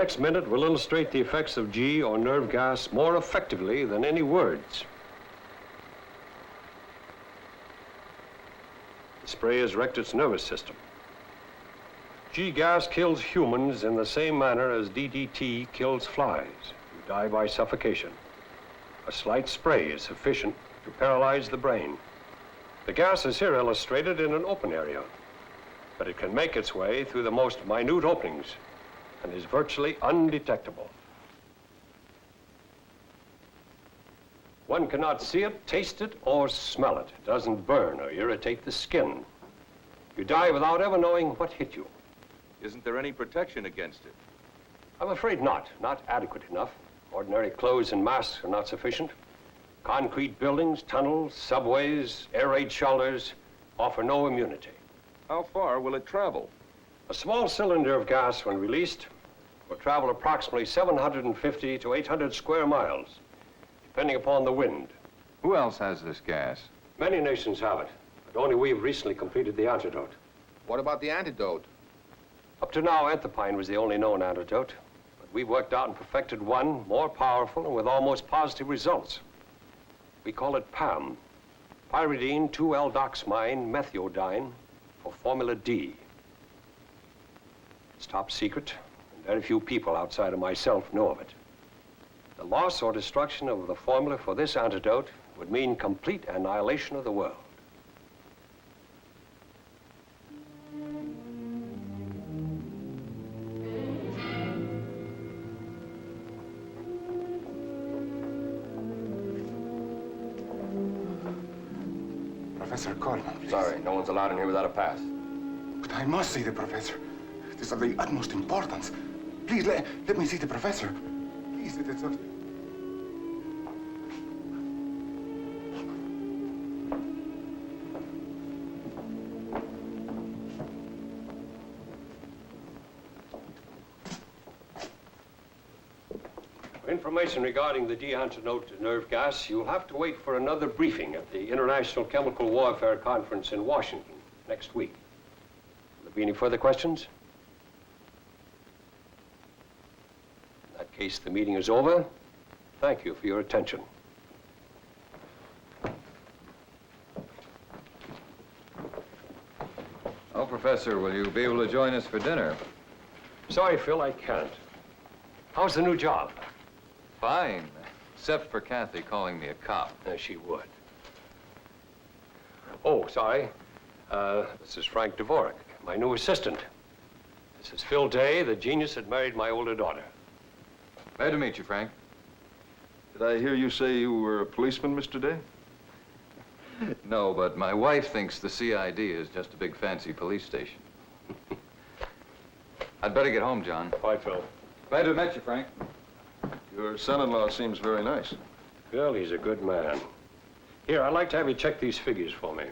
next minute will illustrate the effects of G or nerve gas more effectively than any words. The spray has wrecked its nervous system. G gas kills humans in the same manner as DDT kills flies, who die by suffocation. A slight spray is sufficient to paralyze the brain. The gas is here illustrated in an open area, but it can make its way through the most minute openings and is virtually undetectable. One cannot see it, taste it, or smell it. It doesn't burn or irritate the skin. You die without ever knowing what hit you. Isn't there any protection against it? I'm afraid not adequate enough. Ordinary clothes and masks are not sufficient. Concrete buildings, tunnels, subways, air raid shelters offer no immunity. How far will it travel? A small cylinder of gas, when released, will travel approximately 750 to 800 square miles, depending upon the wind. Who else has this gas? Many nations have it, but only we've recently completed the antidote. What about the antidote? Up to now, anthraquinone was the only known antidote, but we've worked out and perfected one more powerful and with almost positive results. We call it PAM, pyridine 2-L-doxamine methiodine for formula D. It's top secret, and very few people outside of myself know of it. The loss or destruction of the formula for this antidote would mean complete annihilation of the world. Professor Coleman, please. Sorry, no one's allowed in here without a pass. But I must see the professor. It is of the utmost importance. Please, let me see the professor. Please, it is of... For information regarding the de-antidote nerve gas, you'll have to wait for another briefing at the International Chemical Warfare Conference in Washington next week. Will there be any further questions? In that case, the meeting is over. Thank you for your attention. Oh, Professor, will you be able to join us for dinner? Sorry, Phil, I can't. How's the new job? Fine, except for Kathy calling me a cop. She would. Oh, sorry. This is Frank Dvorak, my new assistant. This is Phil Day, the genius that married my older daughter. Glad to meet you, Frank. Did I hear you say you were a policeman, Mr. Day? No, but my wife thinks the CID is just a big fancy police station. I'd better get home, John. Bye, Phil. Glad to have met you, Frank. Your son-in-law seems very nice. Phil, he's a good man. Here, I'd like to have you check these figures for me.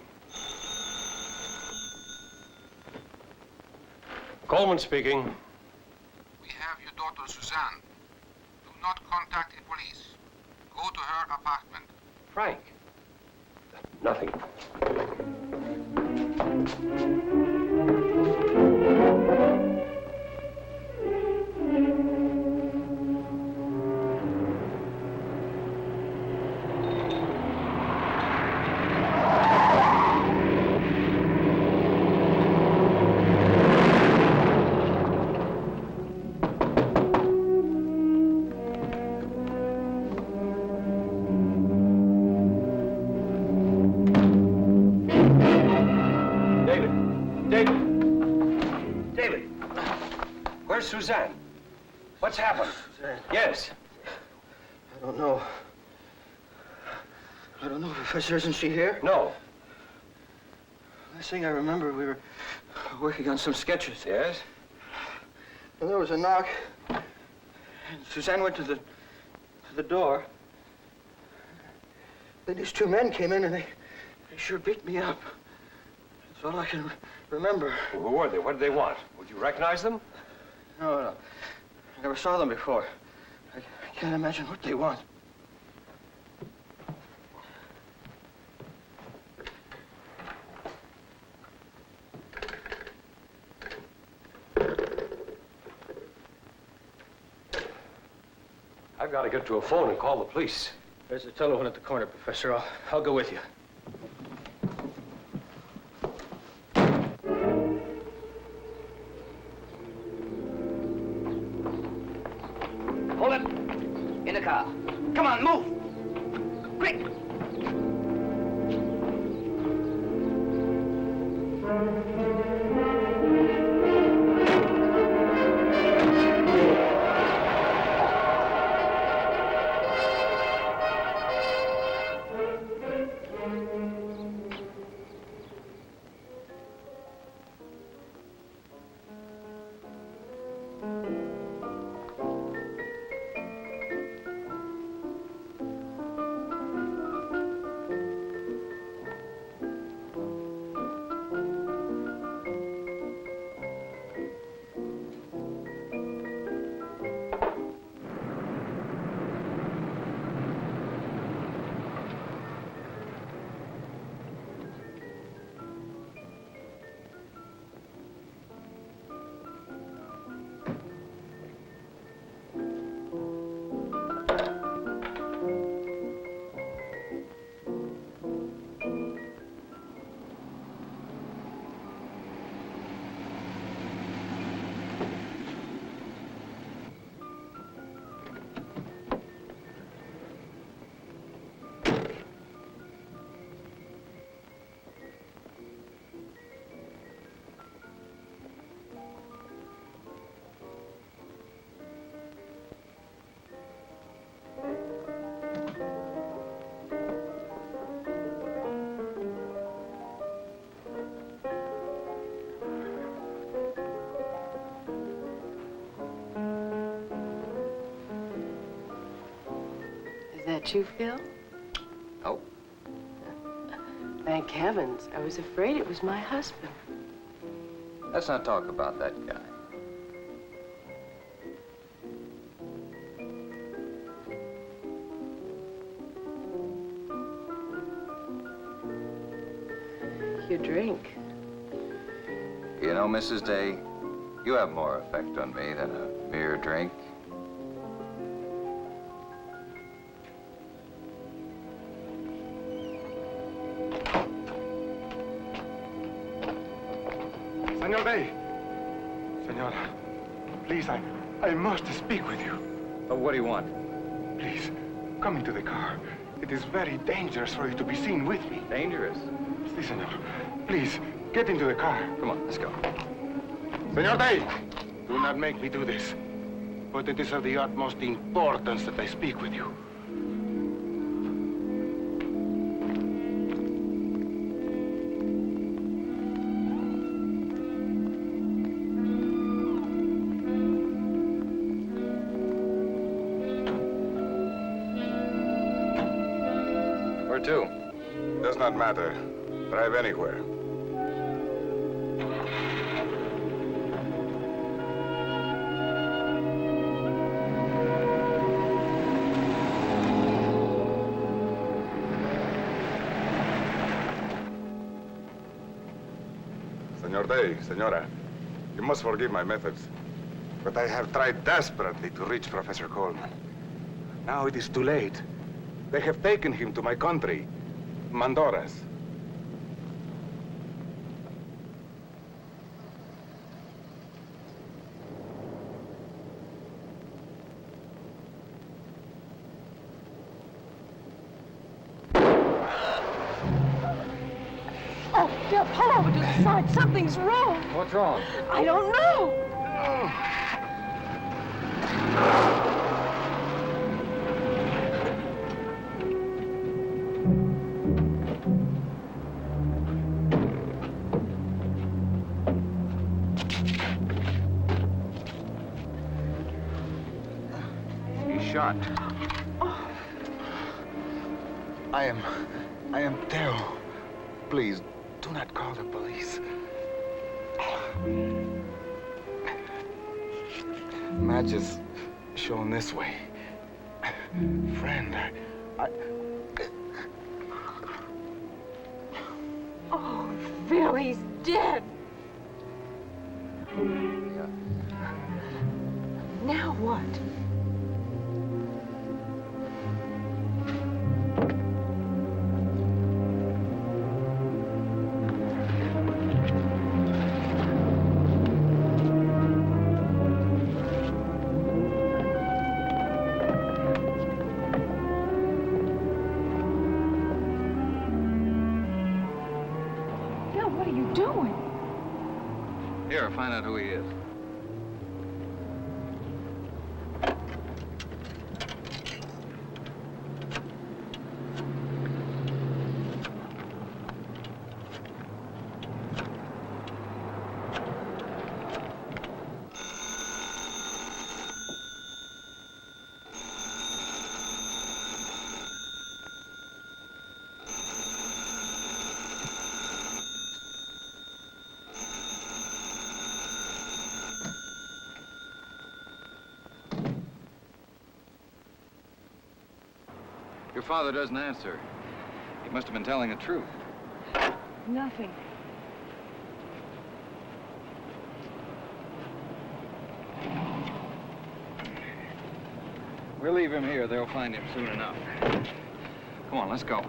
Coleman speaking. We have your daughter, Suzanne. Do not contact the police. Go to her apartment. Frank. Nothing. Where's Suzanne? What's happened? Suzanne? Yes. I don't know. I don't know, Professor. Isn't she here? No. Last thing I remember, we were working on some sketches. Yes? And there was a knock. And Suzanne went to the door. Then these two men came in and they sure beat me up. That's all I can remember. Well, who were they? What did they want? Would you recognize them? No. I never saw them before. I can't imagine what they want. I've got to get to a phone and call the police. There's a telephone at the corner, Professor. I'll go with you. Hold it. In the car. Come on, move. Quick. Is that you, Phil? Oh, Thank heavens. I was afraid it was my husband. let's not talk about that guy. You drink. You know, Mrs. Day, you have more effect on me than a mere drink. Senor Day. Senor, please, I must speak with you. What do you want? Please, come into the car. It is very dangerous for you to be seen with me. Dangerous. Si, senor. Please, get into the car. Come on, let's go. Senor Day, do not make me do this. But it is of the utmost importance that I speak with you. Where to? Does not matter. Drive anywhere. Senor Day, Senora, you must forgive my methods, but I have tried desperately to reach Professor Coleman. Now it is too late. They have taken him to my country, Mandoras. Oh, Phil, pull over to the side. Something's wrong. What's wrong? I don't know. He's shot. I am Theo. Please, do not call the police. Matches shown this way. Friend, I... Oh, Phil, he's dead. Now what? sheriff, find out who he is. Your father doesn't answer. He must have been telling the truth. Nothing. We'll leave him here. They'll find him soon enough. Come on, let's go.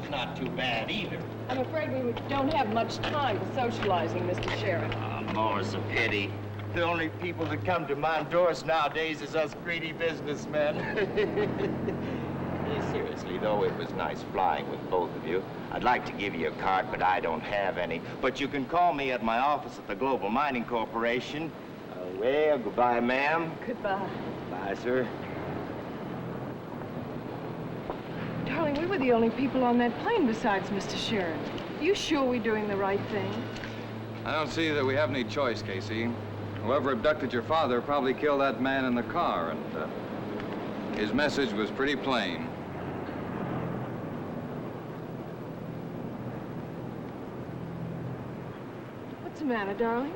Not too bad either. I'm afraid we don't have much time for socializing, Mr. Sheriff. More's a pity. The only people that come to Mandoras nowadays is us greedy businessmen. Hey, seriously, though, it was nice flying with both of you. I'd like to give you a card, but I don't have any. But you can call me at my office at the Global Mining Corporation. Well, goodbye, ma'am. Goodbye. Bye, sir. Darling, we were the only people on that plane besides Mr. Sheriff. You sure we're doing the right thing? I don't see that we have any choice, Casey. Whoever abducted your father probably killed that man in the car, and his message was pretty plain. What's the matter, darling?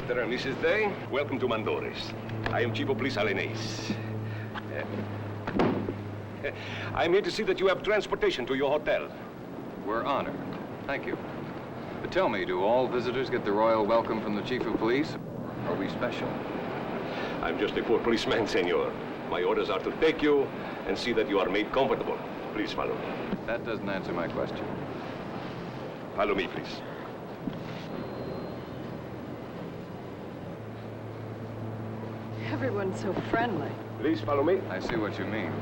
Mr. and Mrs. Day, welcome to Mandoras. I am Chief of Police Alenais. I'm here to see that you have transportation to your hotel. We're honored. Thank you. But tell me, do all visitors get the royal welcome from the Chief of Police? Or are we special? I'm just a poor policeman, senor. My orders are to take you and see that you are made comfortable. Please follow me. That doesn't answer my question. Follow me, please. Everyone's so friendly. Please follow me. I see what you mean.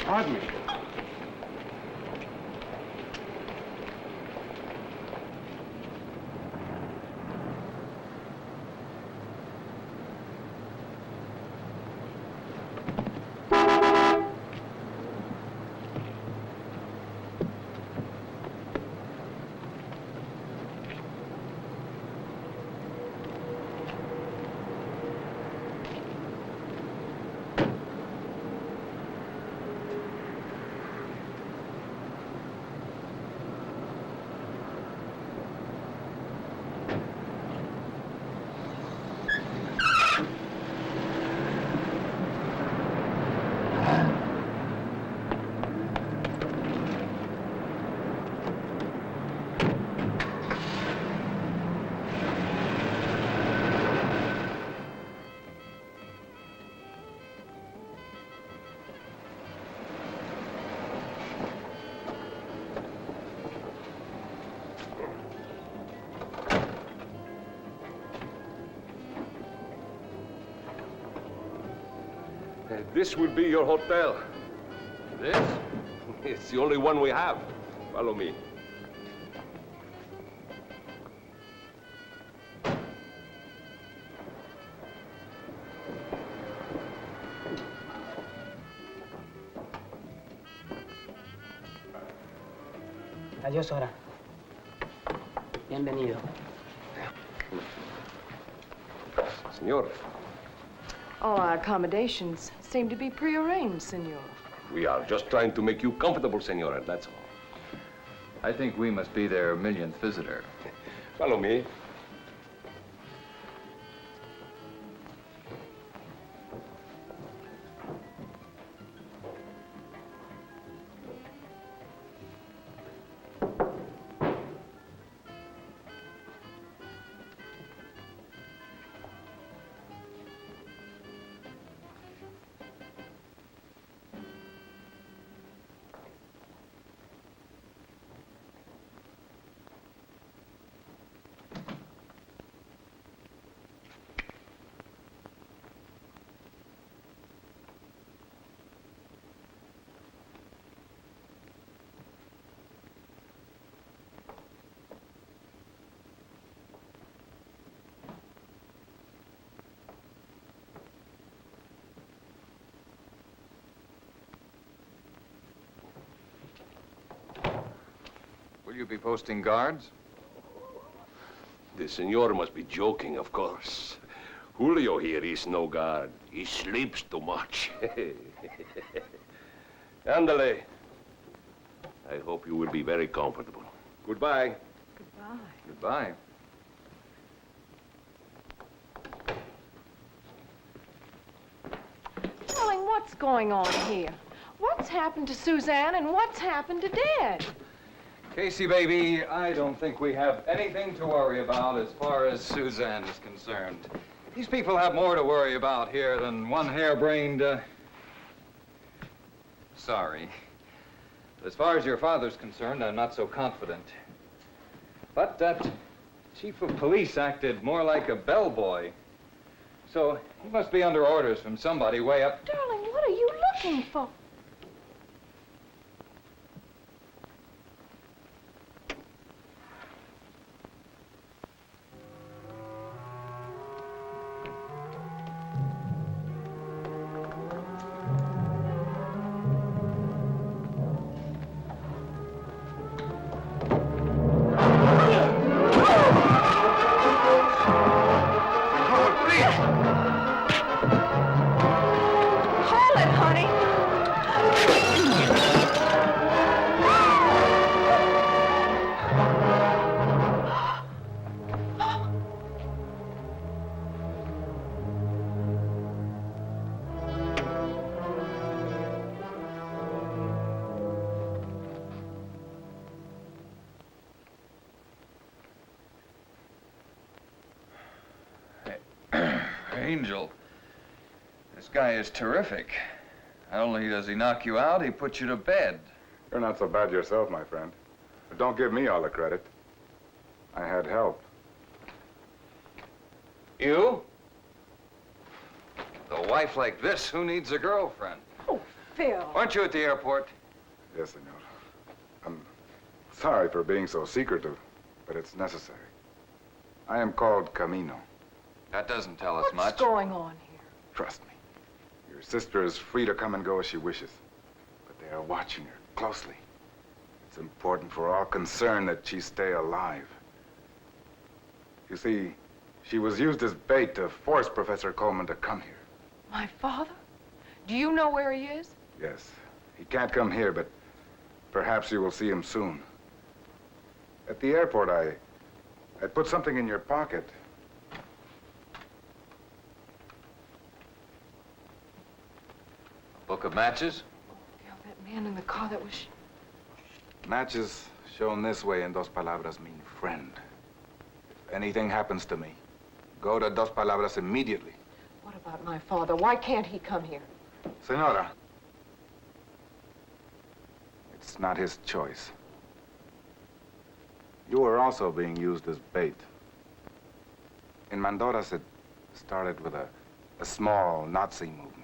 Pardon me. This will be your hotel. This? It's the only one we have. Follow me. Adiós, Sora. Bienvenido. Senor, All our accommodations seem to be prearranged, senor. we are just trying to make you comfortable, senora, that's all. I think we must be their millionth visitor. Follow me. Will you be posting guards? The senor must be joking, of course. Julio here is no guard. He sleeps too much. Andale. I hope you will be very comfortable. Goodbye. Goodbye. Goodbye. Darling, what's going on here? What's happened to Suzanne and what's happened to Dad? Casey, baby, I don't think we have anything to worry about as far as Suzanne is concerned. These people have more to worry about here than one harebrained, Sorry. As far as your father's concerned, I'm not so confident. But that chief of police acted more like a bellboy. So he must be under orders from somebody way up. Darling, what are you looking for? Hold it, honey. Angel, this guy is terrific. Not only does he knock you out, he puts you to bed. You're not so bad yourself, my friend. But don't give me all the credit. I had help. You? A wife like this, who needs a girlfriend? Oh, Phil. Aren't you at the airport? Yes, senor. I'm sorry for being so secretive, but it's necessary. I am called Camino. That doesn't tell us What's much. going on here? Trust me. Your sister is free to come and go as she wishes. But they are watching her closely. It's important for all concerned that she stay alive. You see, she was used as bait to force Professor Coleman to come here. My father? Do you know where he is? Yes. He can't come here, but perhaps you will see him soon. At the airport, I put something in your pocket. Book of matches? Phil, that man in the car that was... Matches shown this way in Dos Palabras mean friend. If anything happens to me, go to Dos Palabras immediately. What about my father? Why can't he come here? Senora, it's not his choice. You are also being used as bait. In Mandoras, it started with a small Nazi movement.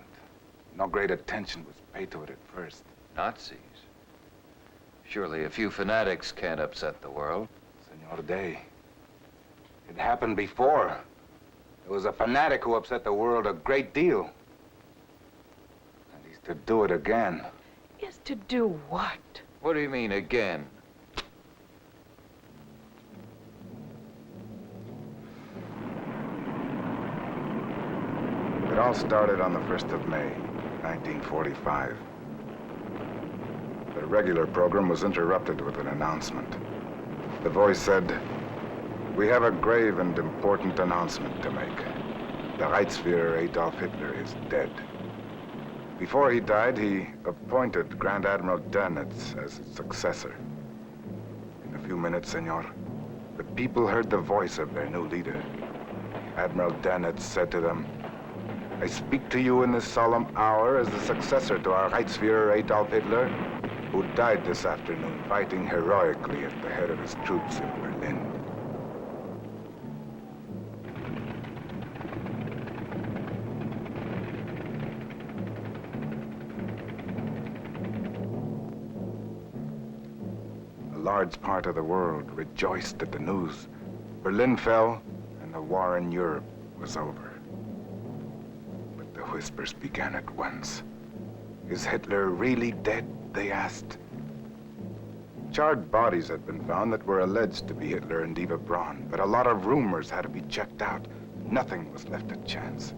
No great attention was paid to it at first. Nazis? Surely a few fanatics can't upset the world. Senor Day, it happened before. There was a fanatic who upset the world a great deal. And he's to do it again. Yes, to do what? What do you mean, again? It all started on the 1st of May, 1945. The regular program was interrupted with an announcement. The voice said, "We have a grave and important announcement to make. The Reichsführer Adolf Hitler is dead." Before he died, he appointed Grand Admiral Dönitz as his successor. In a few minutes, senor, the people heard the voice of their new leader. Admiral Dönitz said to them, "I speak to you in this solemn hour as the successor to our Reichsführer Adolf Hitler, who died this afternoon fighting heroically at the head of his troops in Berlin." A large part of the world rejoiced at the news. Berlin fell, and the war in Europe was over. But the whispers began at once. Is Hitler really dead? They asked. Charred bodies had been found that were alleged to be Hitler and Eva Braun, but a lot of rumors had to be checked out. Nothing was left to chance.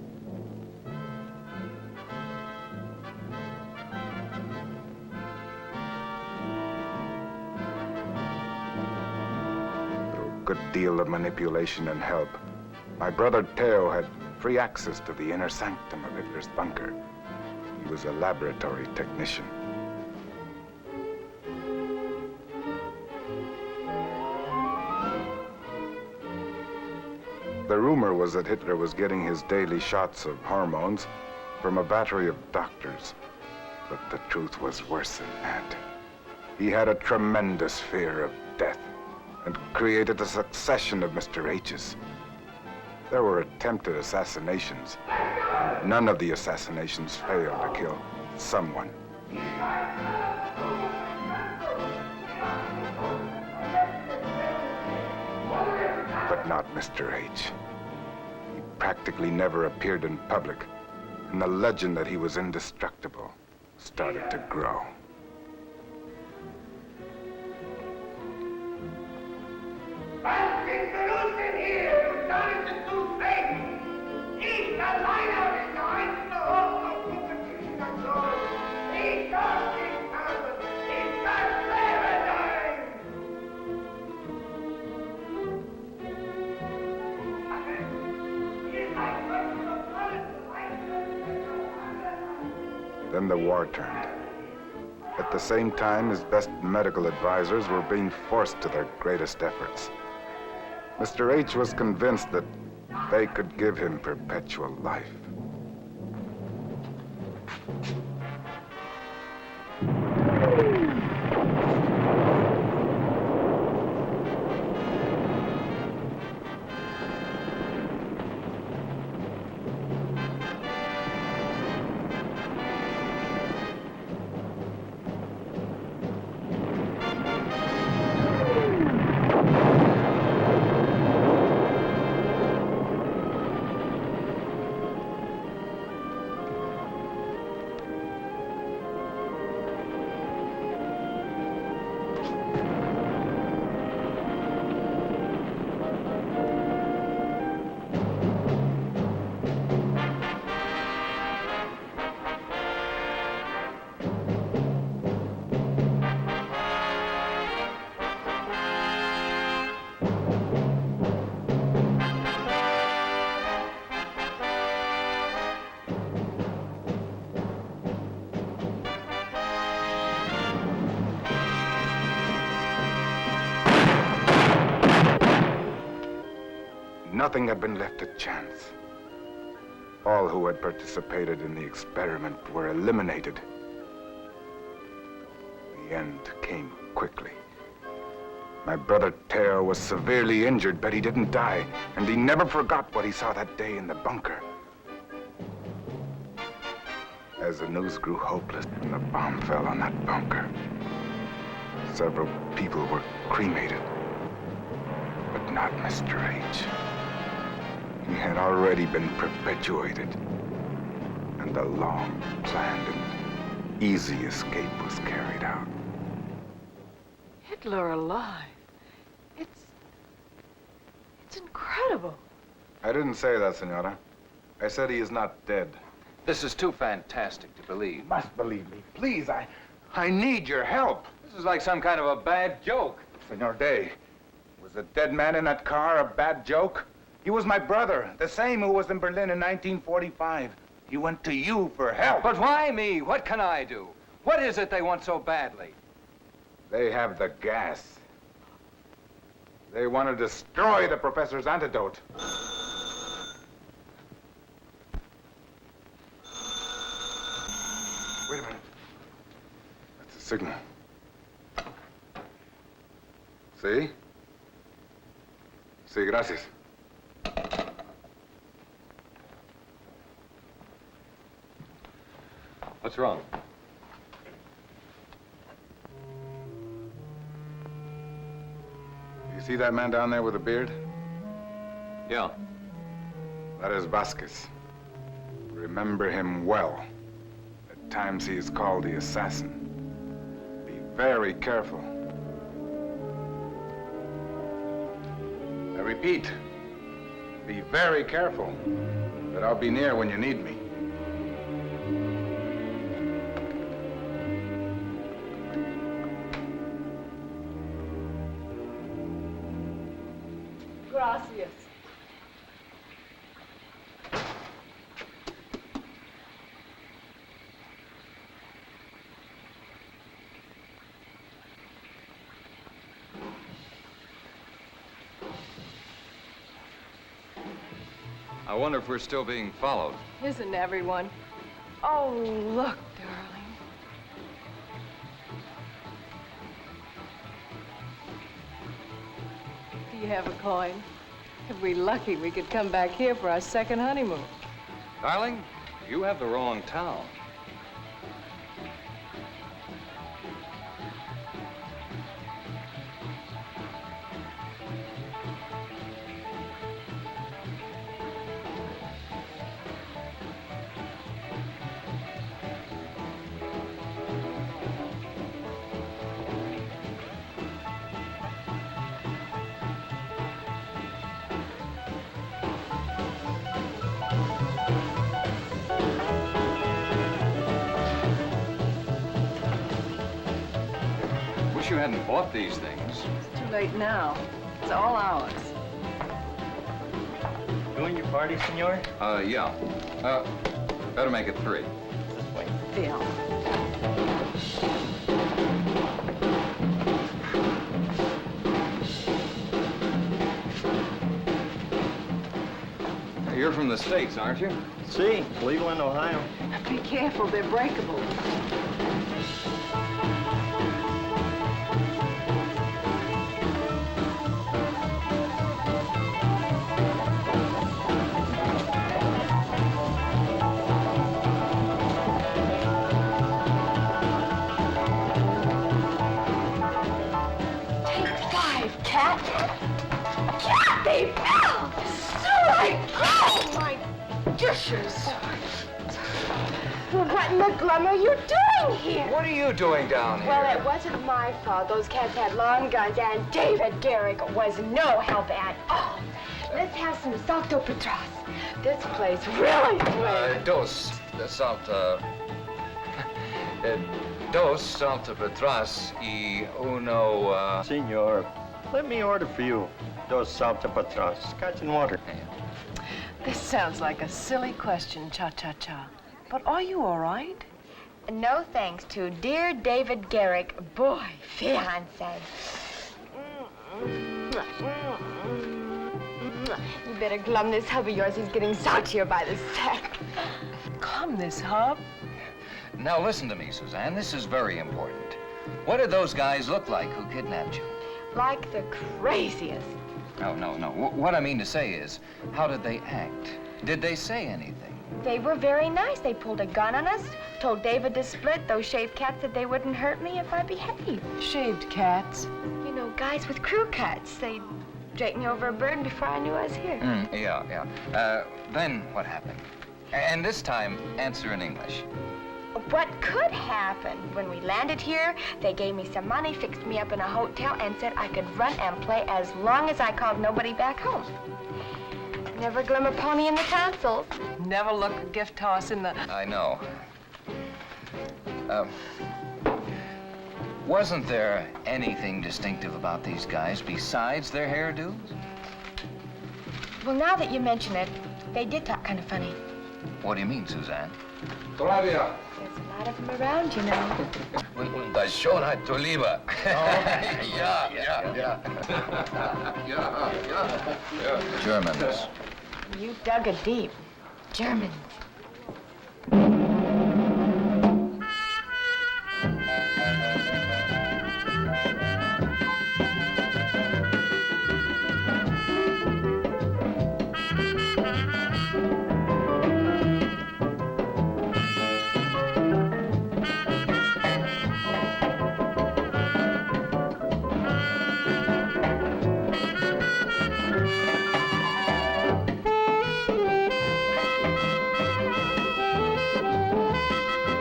Through a good deal of manipulation and help, my brother Theo had free access to the inner sanctum of Hitler's bunker. He was a laboratory technician. The rumor was that Hitler was getting his daily shots of hormones from a battery of doctors. But the truth was worse than that. He had a tremendous fear of death and created a succession of Mr. H's. There were attempted assassinations. None of the assassinations failed to kill someone. But not Mr. H. He practically never appeared in public, and the legend that he was indestructible started to grow. Then the war turned. At the same time, his best medical advisors were being forced to their greatest efforts. Mr. H was convinced that they could give him perpetual life. Nothing had been left to chance. All who had participated in the experiment were eliminated. The end came quickly. My brother Theo was severely injured, but he didn't die, and he never forgot what he saw that day in the bunker. As the news grew hopeless and the bomb fell on that bunker, several people were cremated. But not Mr. H. He had already been perpetuated, and a long-planned and easy escape was carried out. Hitler alive. It's incredible. I didn't say that, Senora. I said he is not dead. This is too fantastic to believe. You must believe me. Please, I need your help. This is like some kind of a bad joke. Senor Day, was the dead man in that car a bad joke? He was my brother, the same who was in Berlin in 1945. He went to you for help. But why me? What can I do? What is it they want so badly? They have the gas. They want to destroy the professor's antidote. Wait a minute. That's a signal. See? Sí, gracias. What's wrong? You see that man down there with a beard? Yeah. That is Vasquez. Remember him well. At times he is called the assassin. Be very careful. I repeat, be very careful. But I'll be near when you need me. Gracias. I wonder if we're still being followed. Isn't everyone? Oh, look, darling. Do you have a coin? If we're lucky, we could come back here for our second honeymoon. Darling, you have the wrong town. Wish you hadn't bought these things. It's too late now. It's all ours. Doing your party, senor? Yeah. Better make it 3. This way. Phil. You're from the States, aren't you? See, Cleveland, Ohio. Be careful, they're breakable. They fell! Oh, my dishes! What in the glum are you doing here? What are you doing down here? Well, it wasn't my fault. Those cats had long guns, and David Garrick was no help at all. Let's have some salto patras. This place really stinks. Dos salta patras y uno, Senor, let me order for you. Dos salta patras, scotch and water. This sounds like a silly question, Cha-Cha-Cha. But are you all right? No thanks to dear David Garrick, boy, fiancé. You better glum this hub of yours. He's getting saltier by the sec. Glum this hub? Now listen to me, Suzanne. This is very important. What did those guys look like who kidnapped you? Like the craziest. No. What I mean to say is, how did they act? Did they say anything? They were very nice. They pulled a gun on us, told David to split. Those shaved cats said they wouldn't hurt me if I behaved. Shaved cats? You know, guys with crew cuts. They'd drape me over a bird before I knew I was here. Yeah. Then what happened? And this time, answer in English. What could happen? When we landed here, they gave me some money, fixed me up in a hotel, and said I could run and play as long as I called nobody back home. Never glimmer pony in the tonsils. Never look a gift horse in the... I know. Wasn't there anything distinctive about these guys besides their hairdos? Well, now that you mention it, they did talk kind of funny. What do you mean, Suzanne? Claudia. There's a lot of them around, you know. Und das Schönheit zu liebe. Ja. Germans. You dug it deep. Germans.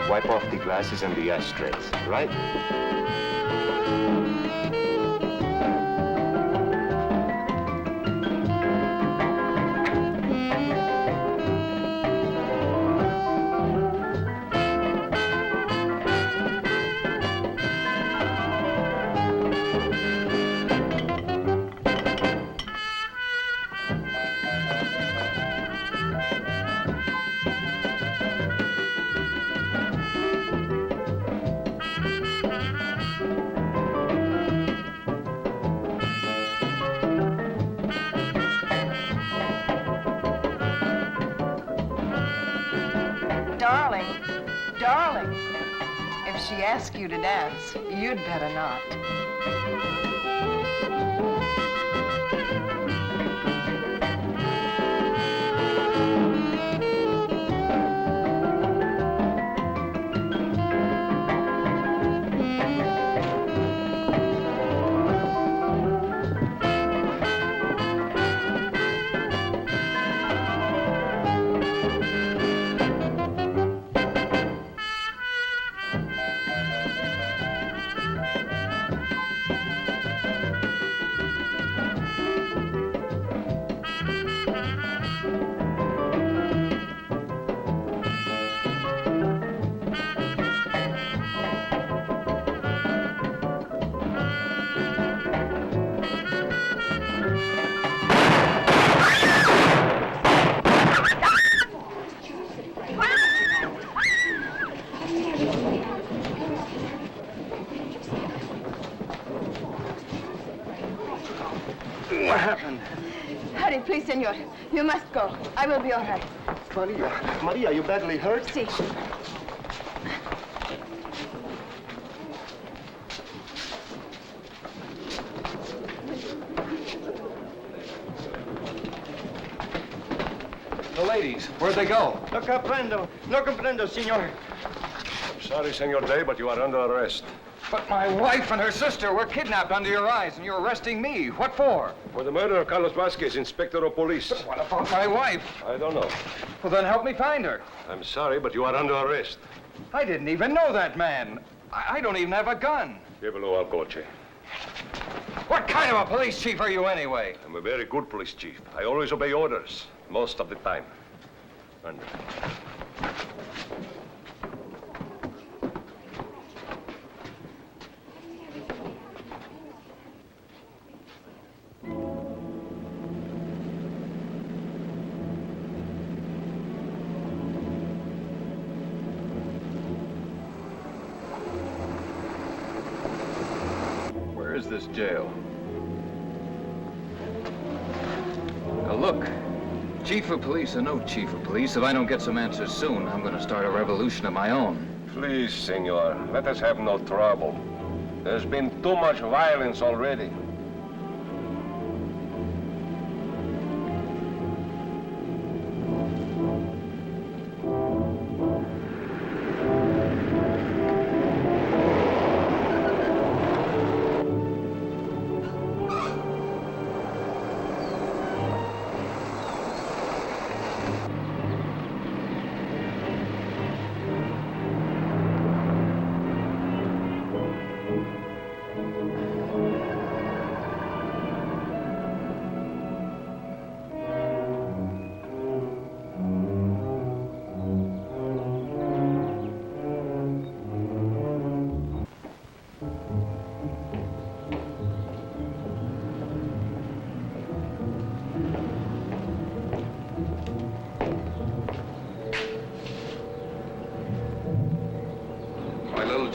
Wipe off the glasses and the ashtrays, right? Darling, if she asks you to dance, you'd better not. What happened? Hurry, please, senor. You must go. I will be all right. Maria, you badly hurt? See. The ladies, where'd they go? No comprendo, senor. I'm sorry, Senor Day, but you are under arrest. But my wife and her sister were kidnapped under your eyes, and you're arresting me. What for? For the murder of Carlos Vasquez, Inspector of Police. But what about my wife? I don't know. Well, then help me find her. I'm sorry, but you are under arrest. I didn't even know that man. I don't even have a gun. Llevelo al coche. What kind of a police chief are you anyway? I'm a very good police chief. I always obey orders, most of the time. And Where is this jail? Now look, Chief of Police or no Chief of Police, if I don't get some answers soon, I'm gonna start a revolution of my own. please, senor, let us have no trouble. There's been too much violence already.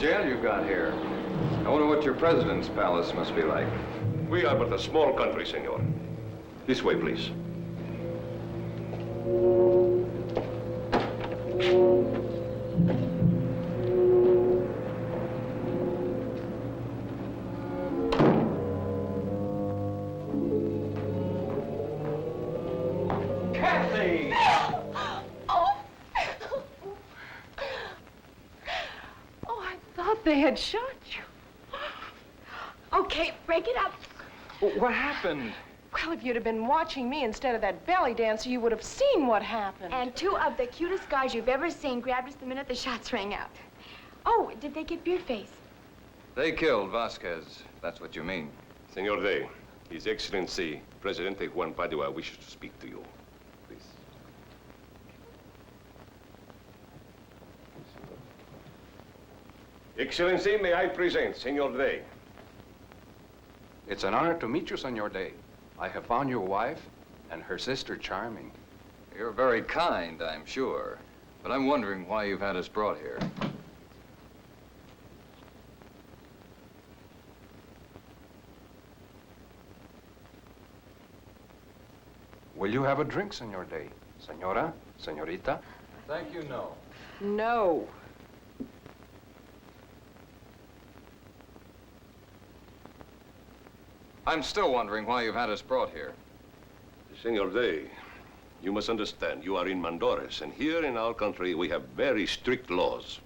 jail you've got here. I wonder what your president's palace must be like. We are but a small country, senor. This way, please. Kathy! Oh, I thought they had shot you. Okay, break it up. What happened? Well, if you'd have been watching me instead of that belly dancer, you would have seen what happened. And two of the cutest guys you've ever seen grabbed us the minute the shots rang out. Oh, did they get Beardface? They killed Vasquez. That's what you mean. Senor Day, His Excellency, Presidente Juan Padua wishes to speak to you. Please. Excellency, may I present Senor Day? It's an honor to meet you, Senor Day. I have found your wife and her sister charming. You're very kind, I'm sure. But I'm wondering why you've had us brought here. Will you have a drink, Senor Day? Senora? Senorita? Thank you, no. No. I'm still wondering why you've had us brought here. Senor Day, you must understand, you are in Mandoras, and here in our country we have very strict laws.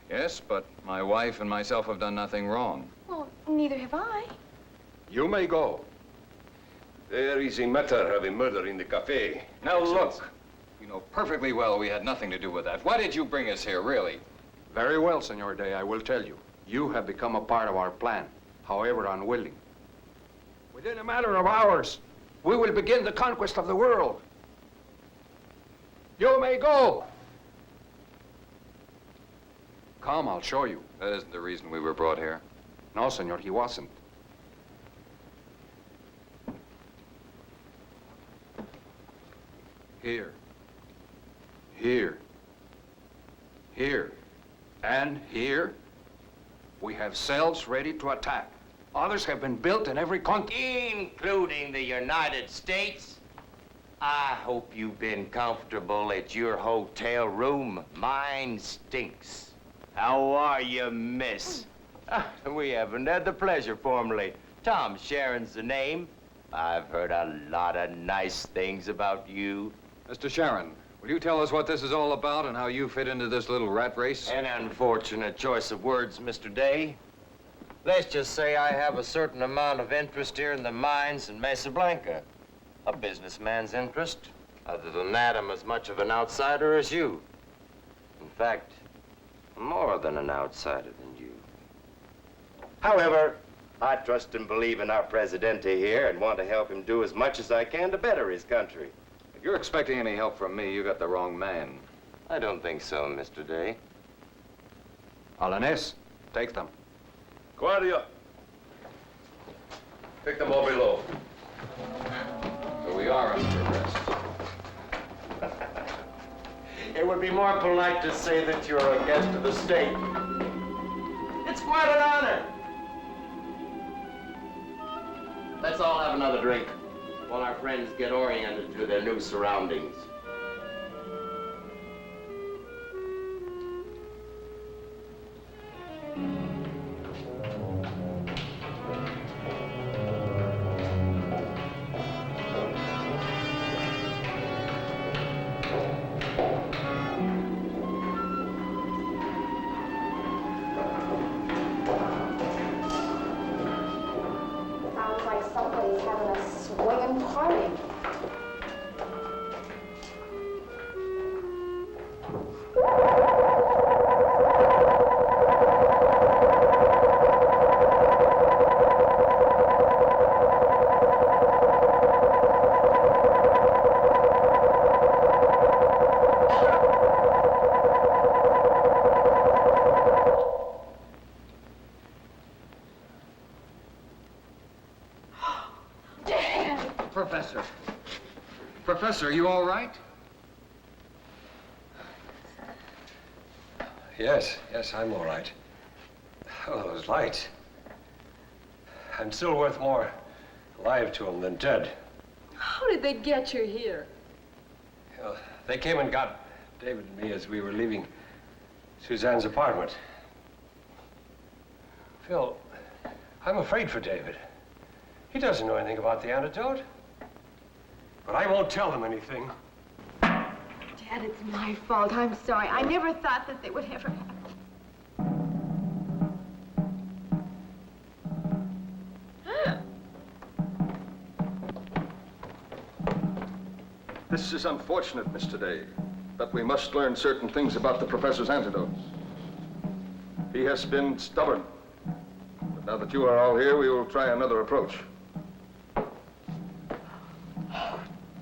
Yes, but my wife and myself have done nothing wrong. Well, neither have I. You may go. There is a matter of a murder in the cafe. Now look, you know perfectly well we had nothing to do with that. Why did you bring us here, really? Very well, Senor Day, I will tell you. You have become a part of our plan, however unwilling. Within a matter of hours, we will begin the conquest of the world. You may go. Come, I'll show you. That isn't the reason we were brought here. No, senor, he wasn't. Here. Here. Here. And here, we have cells ready to attack. Others have been built in every country. Including the United States. I hope you've been comfortable at your hotel room. Mine stinks. How are you, miss? We haven't had the pleasure formally. Tom Sharon's the name. I've heard a lot of nice things about you. Mr. Sharon, will you tell us what this is all about and how you fit into this little rat race? An unfortunate choice of words, Mr. Day. Let's just say I have a certain amount of interest here in the mines in Mesa Blanca. A businessman's interest. Other than that, I'm as much of an outsider as you. In fact, more than an outsider than you. However, I trust and believe in our Presidente here and want to help him do as much as I can to better his country. If you're expecting any help from me, you got the wrong man. I don't think so, Mr. Day. Alanes, take them. Guardia. Take them all below. So we are under arrest. It would be more polite to say that you're a guest of the state. It's quite an honor. Let's all have another drink while our friends get oriented to their new surroundings. Sounds like somebody's having a swinging party. Professor. Professor, are you all right? Yes, I'm all right. Oh, those lights. I'm still worth more alive to them than dead. How did they get you here? They came and got David and me as we were leaving Suzanne's apartment. Phil, I'm afraid for David. He doesn't know anything about the antidote. But I won't tell him anything. Dad, it's my fault. I'm sorry. I never thought that they would ever happen. This is unfortunate, Mr. Day, but we must learn certain things about the professor's antidotes. He has been stubborn. But now that you are all here, we will try another approach. Oh,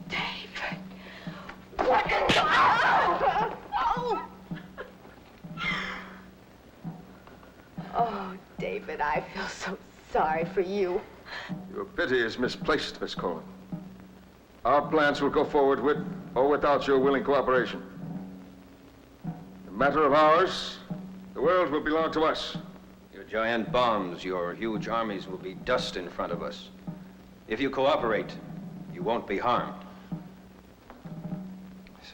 David. What in the... Oh! Oh, David, I feel so sorry for you. Your pity is misplaced, Miss Coleman. Our plans will go forward with or without your willing cooperation. In a matter of hours, the world will belong to us. Your giant bombs, your huge armies will be dust in front of us. If you cooperate, you won't be harmed.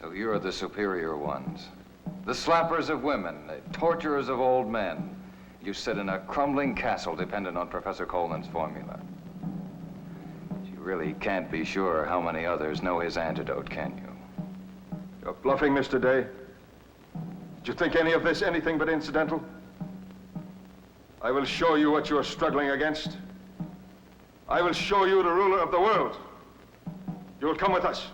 So you're the superior ones. The slappers of women, the torturers of old men. You sit in a crumbling castle dependent on Professor Coleman's formula. You really can't be sure how many others know his antidote, can you? You're bluffing, Mr. Day. Did you think any of this anything but incidental? I will show you what you're struggling against. I will show you the ruler of the world. You will come with us.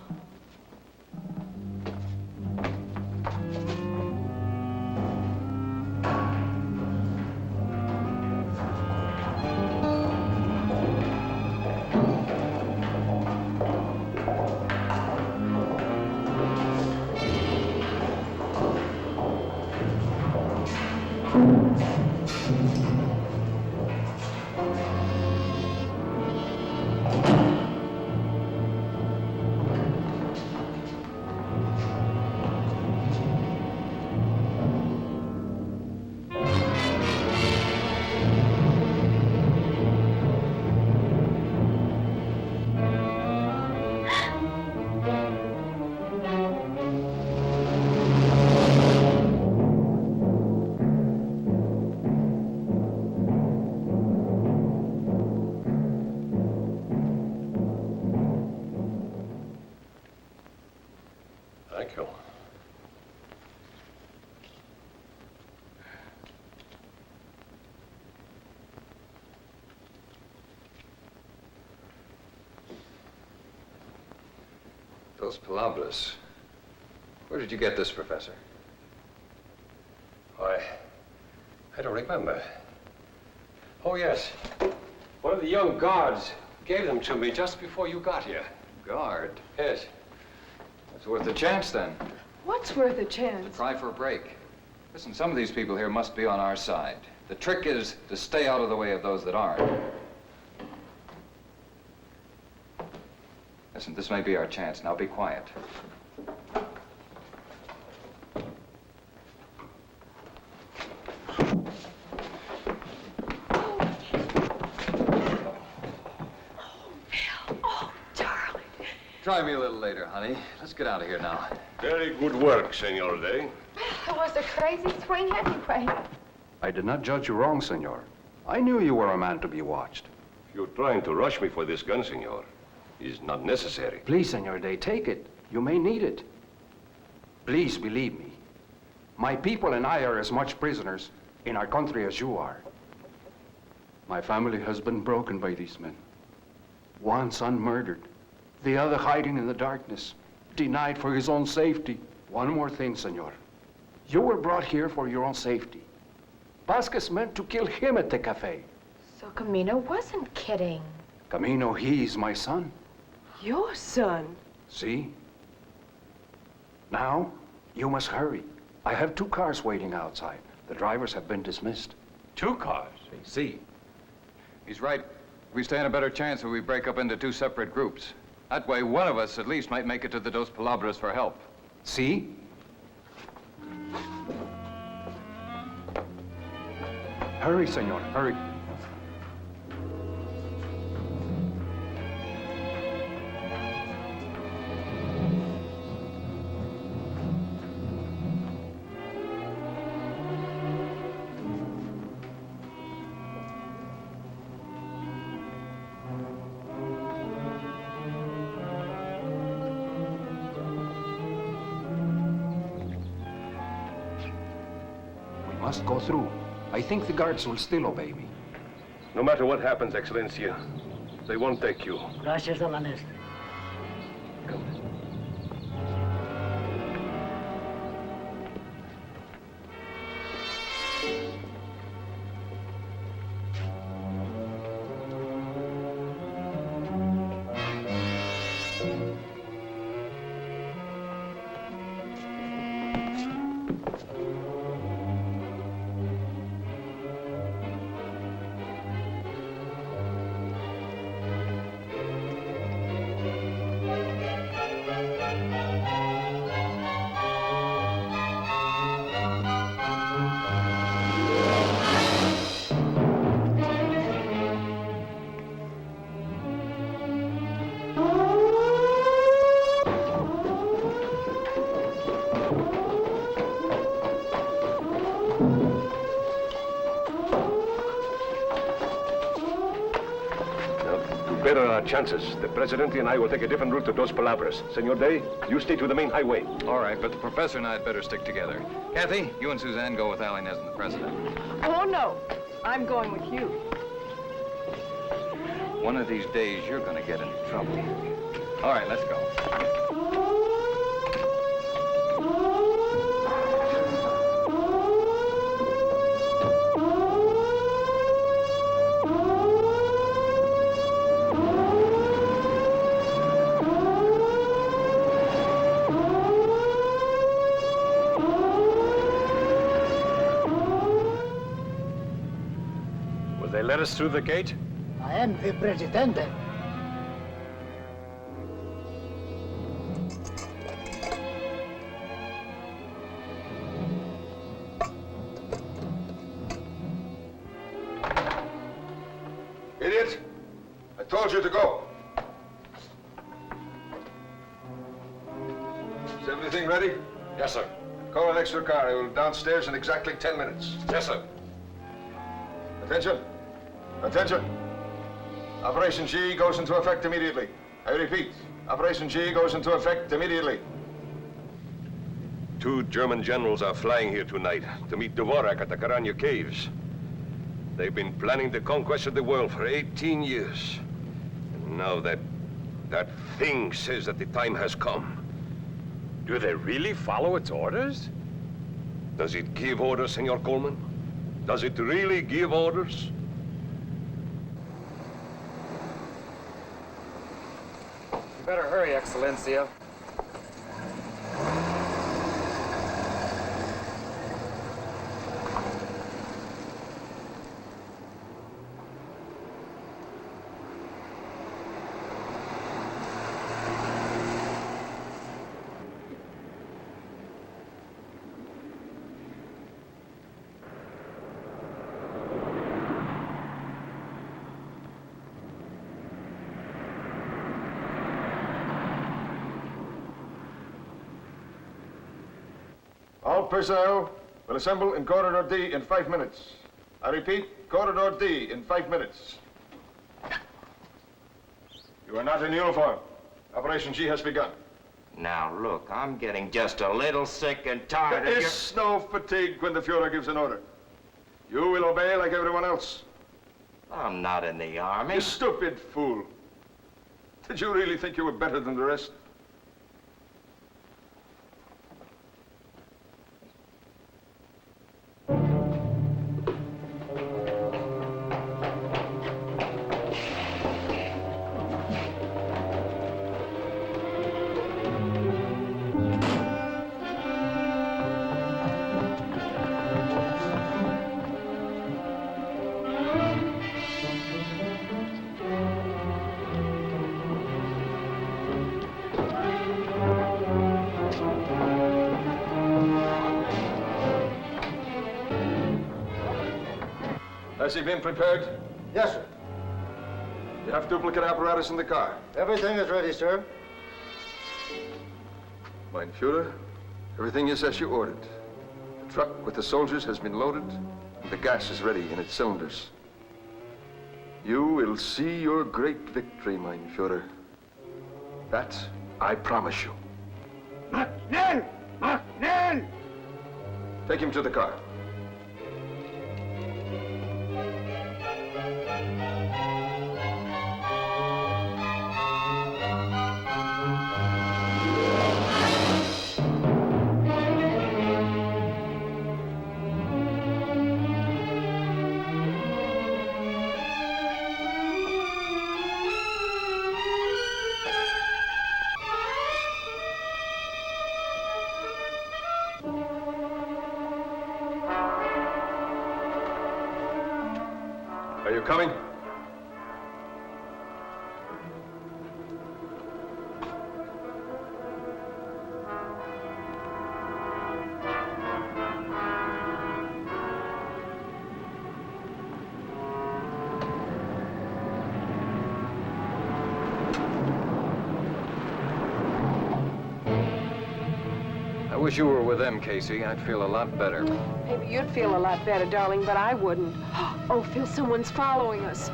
Thank you. Those palabras. Where did you get this, Professor? Why, I don't remember. Oh, yes. One of the young guards gave them to me just before you got here. Guard? Yes. That's worth a chance, then. What's worth a chance? Try for a break. Listen, some of these people here must be on our side. The trick is to stay out of the way of those that aren't. Listen, this may be our chance. Now be quiet. Try me a little later, honey. Let's get out of here now. Very good work, Senor Day. It was a crazy swing anyway. I did not judge you wrong, senor. I knew you were a man to be watched. You're trying to rush me for this gun, Senor. It's not necessary. Please, Senor Day, take it. You may need it. Please believe me. My people and I are as much prisoners in our country as you are. My family has been broken by these men. One son murdered. The other hiding in the darkness, denied for his own safety. One more thing, senor. You were brought here for your own safety. Vasquez meant to kill him at the cafe. So Camino wasn't kidding. Camino, he's my son. Your son? See? Now, you must hurry. I have 2 cars waiting outside. The drivers have been dismissed. 2 cars? See? He's right. We stand a better chance if we break up into 2 separate groups. That way, one of us at least might make it to the Dos Palabras for help. See? Hurry, senor, hurry. Must go through. I think the guards will still obey me. No matter what happens, Excellencia, they won't take you. Gracias, Alanes. Better our chances. The Presidente and I will take a different route to Dos Palabras. Senor Day, you stay to the main highway. All right, but the professor and I had better stick together. Kathy, you and Suzanne go with Alinez and the President. Oh, no. I'm going with you. One of these days, you're going to get into trouble. All right, let's go. They let us through the gate? I am the Presidente. Idiot! I told you to go. Is everything ready? Yes, sir. Call an extra car. I will be downstairs in exactly 10 minutes. Yes, sir. Attention. Attention. Operation G goes into effect immediately. I repeat, Operation G goes into effect immediately. 2 German generals are flying here tonight to meet Dvorak at the Karanya Caves. They've been planning the conquest of the world for 18 years. And now that thing says that the time has come. Do they really follow its orders? Does it give orders, Senor Coleman? Does it really give orders? You better hurry, Excellencia. All personnel will assemble in Corridor D in 5 minutes. I repeat, Corridor D in 5 minutes. You are not in uniform. Operation G has begun. Now, look, I'm getting just a little sick and tired There of your... is no fatigue when the Fuhrer gives an order. You will obey like everyone else. I'm not in the army. You stupid fool. Did you really think you were better than the rest? Has he been prepared? Yes, sir. You have duplicate apparatus in the car. Everything is ready, sir. Mein Führer, everything is as you ordered. The truck with the soldiers has been loaded, and the gas is ready in its cylinders. You will see your great victory, mein Führer. That I promise you. Madmen! Madmen! Take him to the car. Are you coming? I wish you were with them, Casey. I'd feel a lot better. Maybe you'd feel a lot better, darling, but I wouldn't. Oh, Phil, someone's following us.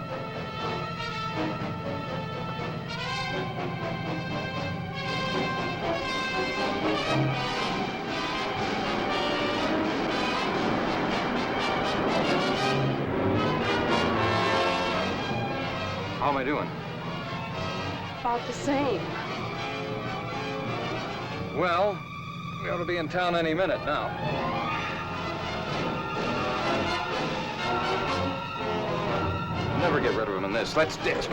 How am I doing? About the same. Well, we ought to be in town any minute now. Never get rid of him in this. Let's ditch.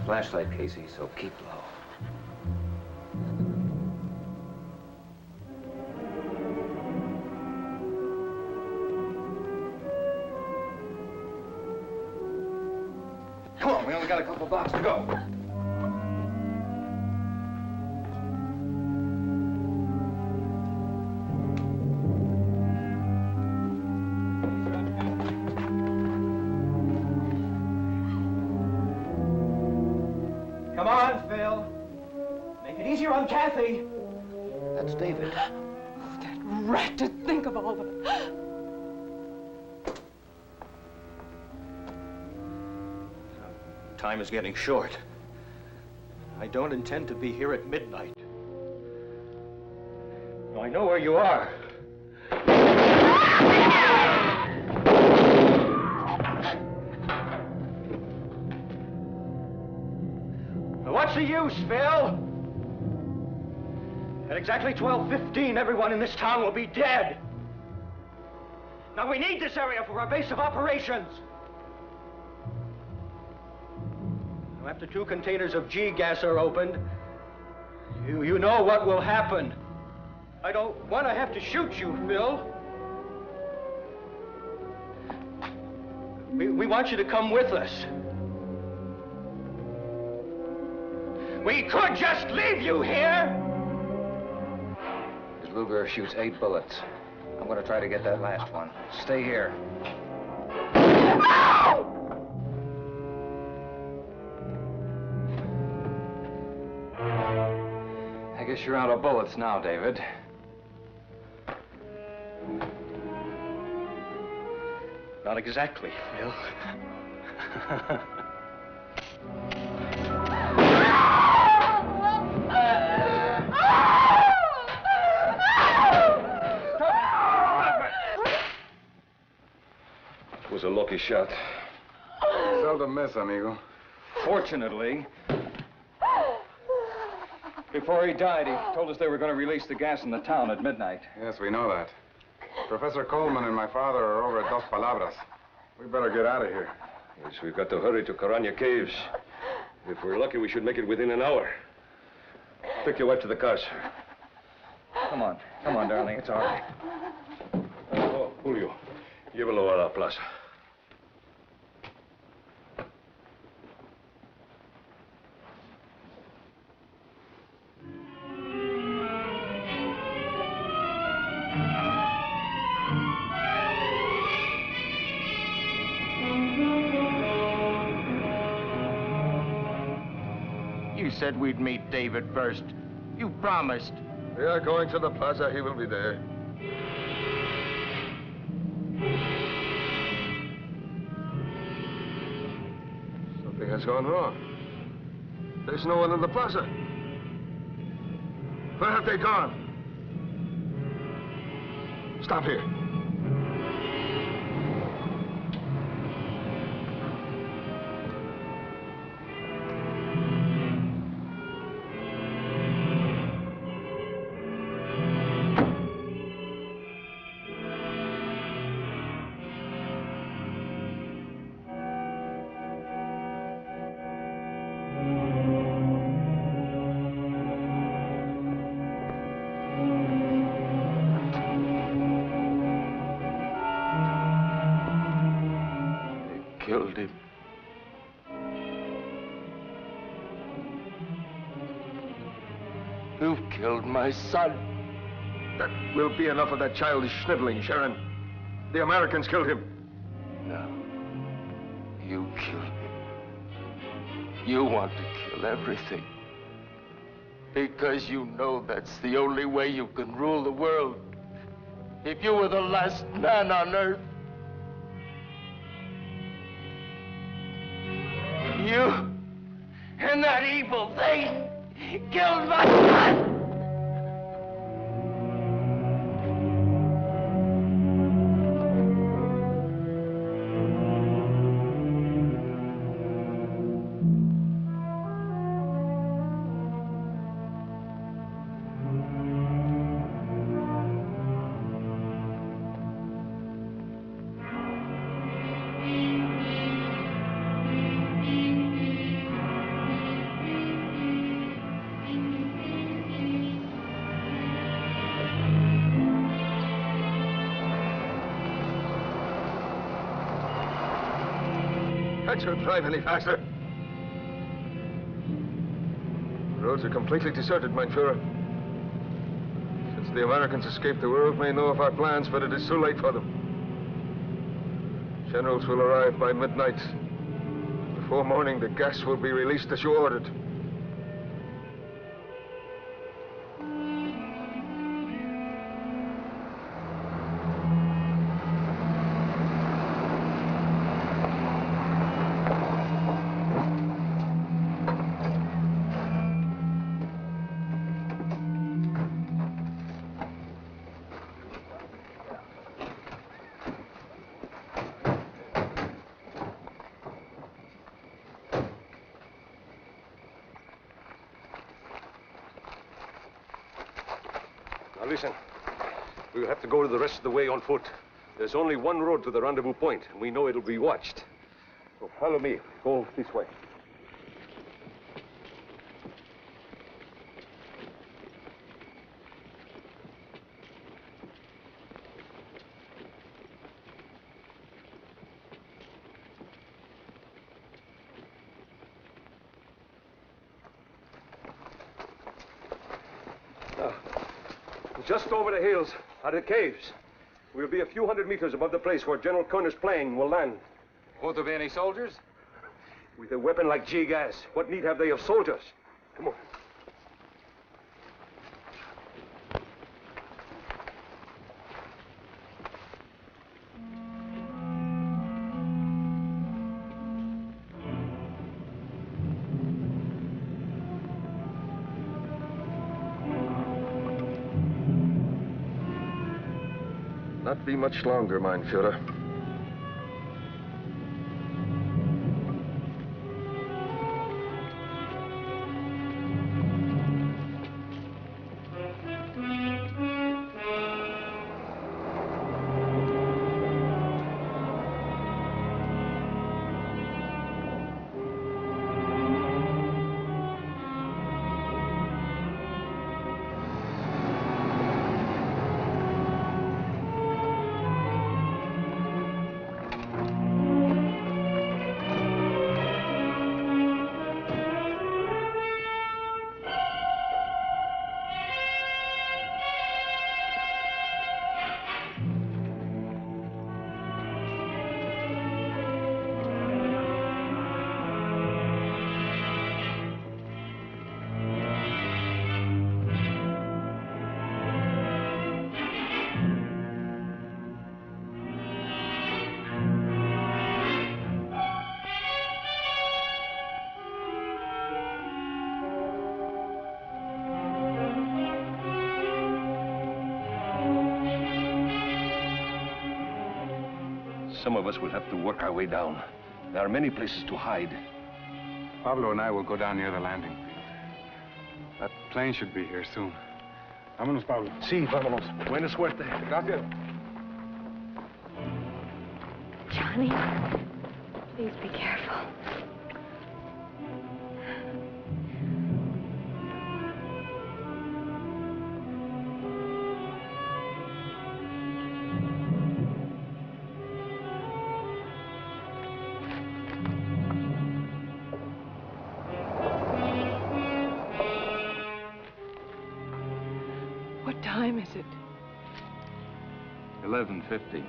Flashlight, Casey, so keep low. Come on, we only got a couple blocks to go. Come on, Phil. Make it easier on Kathy. That's David. Oh, that rat, to think of all the... Time is getting short. I don't intend to be here at midnight. I know where you are. What's the use, Phil? At exactly 12:15, everyone in this town will be dead. Now, we need this area for our base of operations. Now, after 2 containers of G-gas are opened, you know what will happen. I don't want to have to shoot you, Phil. We want you to come with us. We could just leave you here! His Luger shoots 8 bullets. I'm gonna try to get that last one. Stay here. No! guess you're out of bullets now, David. Not exactly, Phil. It was a lucky shot. Seldom miss, amigo. Fortunately, before he died, he told us they were going to release the gas in the town at midnight. Yes, we know that. Professor Coleman and my father are over at Dos Palabras. We better get out of here. Yes, we've got to hurry to Caranya Caves. If we're lucky, we should make it within an hour. Take your wife to the car, sir. Come on, darling, it's all right. Oh, Julio, llévalo a la plaza. You said we'd meet David first. You promised. We are going to the plaza. He will be there. Something has gone wrong. There's no one in the plaza. Where have they gone? Stop here. Killed him. You've killed my son. That will be enough of that childish sniveling, Sharon. The Americans killed him. No. You killed him. You want to kill everything. Because you know that's the only way you can rule the world. If you were the last man on earth, you and that evil thing killed my son! Can't you drive any faster? The roads are completely deserted, mein Führer. Since the Americans escaped, the world may know of our plans, but it is too late for them. Generals will arrive by midnight. Before morning, the gas will be released as you ordered. Now listen, we'll have to go the rest of the way on foot. There's only one road to the rendezvous point, and we know it'll be watched. So follow me. Go this way. Just over the hills are the caves. We'll be a few hundred meters above the place where General Kerner's plane will land. Won't there be any soldiers? With a weapon like G gas, what need have they of soldiers? Come on. Not be much longer, mein Führer. Some of us will have to work our way down. There are many places to hide. Pablo and I will go down near the landing field. That plane should be here soon. Vámonos, Pablo. Sí, vámonos. Buena suerte. Gracias. Johnny, please be careful. What time is it? 11:50.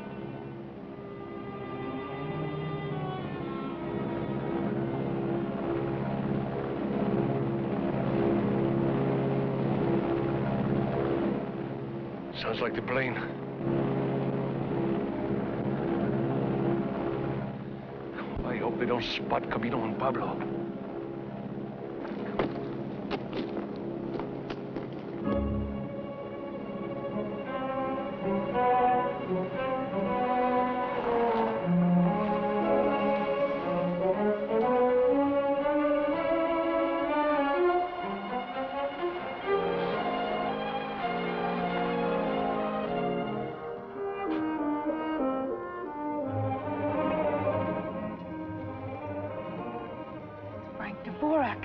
Sounds like the plane. I hope they don't spot Camino and Pablo.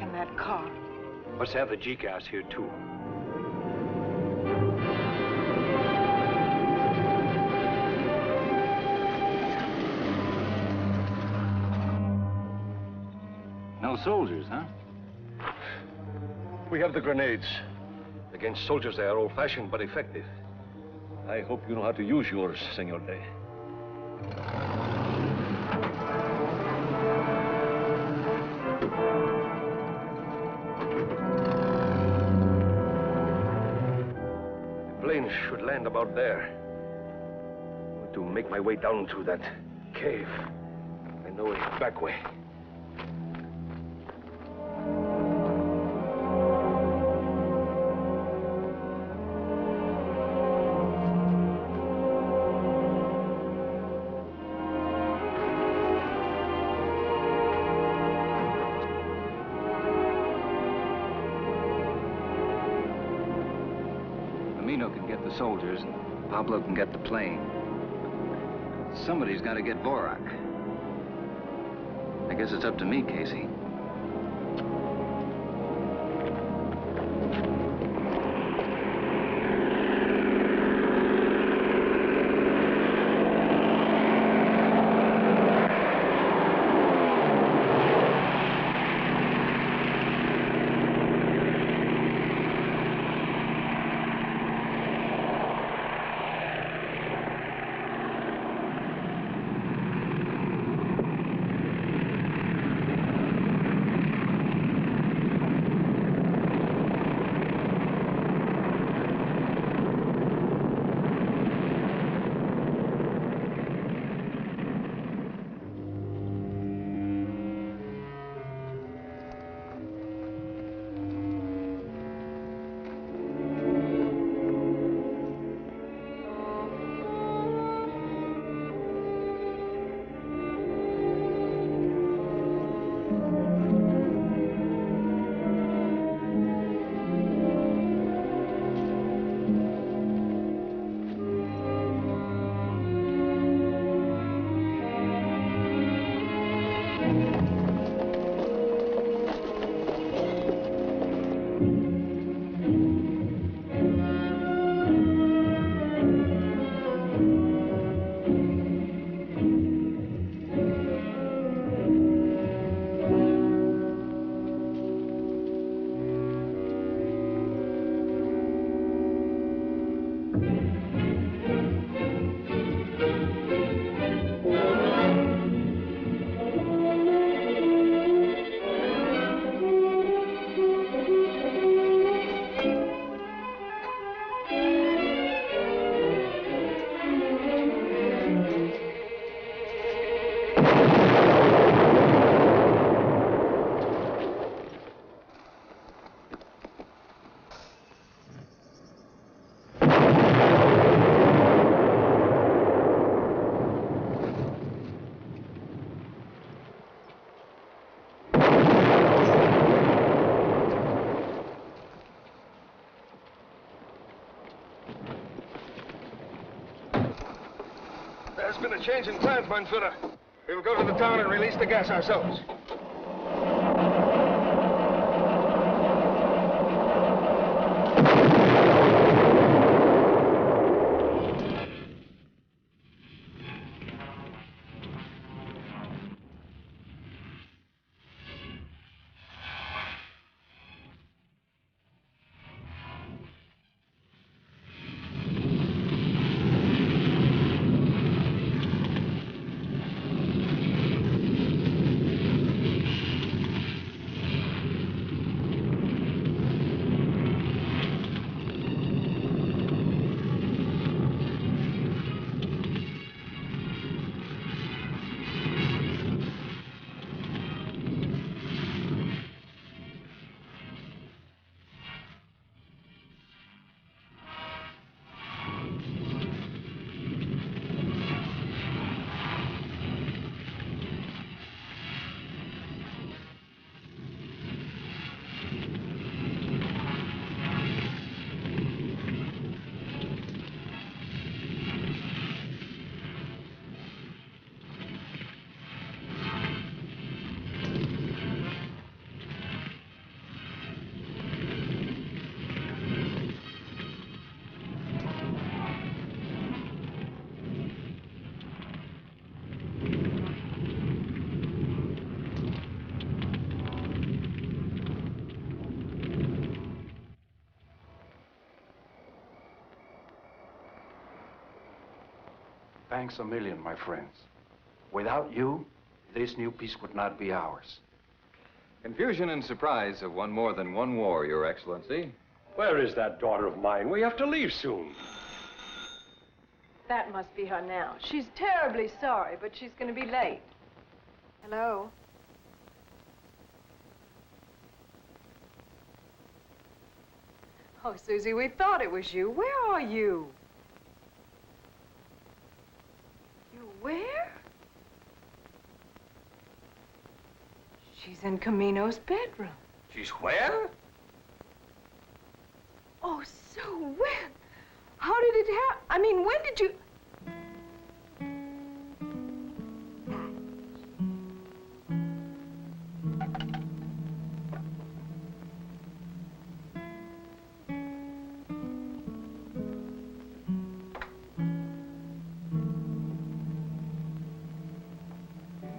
In that car. Must have the G-gas here, too. No soldiers, huh? We have the grenades. Against soldiers, they are old-fashioned but effective. I hope you know how to use yours, Senor Day. Should land about there. I want to make my way down through that cave. I know a back way. Can get the soldiers, and Pablo can get the plane. Somebody's got to get Vorak. I guess it's up to me, Casey. There's been a change in plans, mein Führer. We'll go to the town and release the gas ourselves. Thanks a million, my friends. Without you, this new peace would not be ours. Confusion and surprise have won more than one war, Your Excellency. Where is that daughter of mine? We have to leave soon. That must be her now. She's terribly sorry, but she's going to be late. Hello? Oh, Susie, we thought it was you. Where are you? You where? She's in Camino's bedroom. She's where? Oh, Sue, when? How did it happen? I mean, when did you...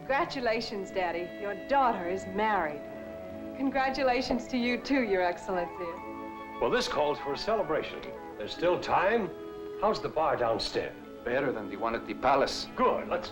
Congratulations, Daddy. Your daughter is married. Congratulations to you, too, Your Excellency. Well, this calls for a celebration. There's still time. How's the bar downstairs? Better than the one at the palace. Good, let's...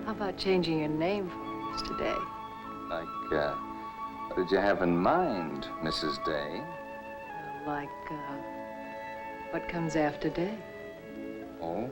How about changing your name for us today? What did you have in mind, Mrs. Day? Like, what comes after day? Oh,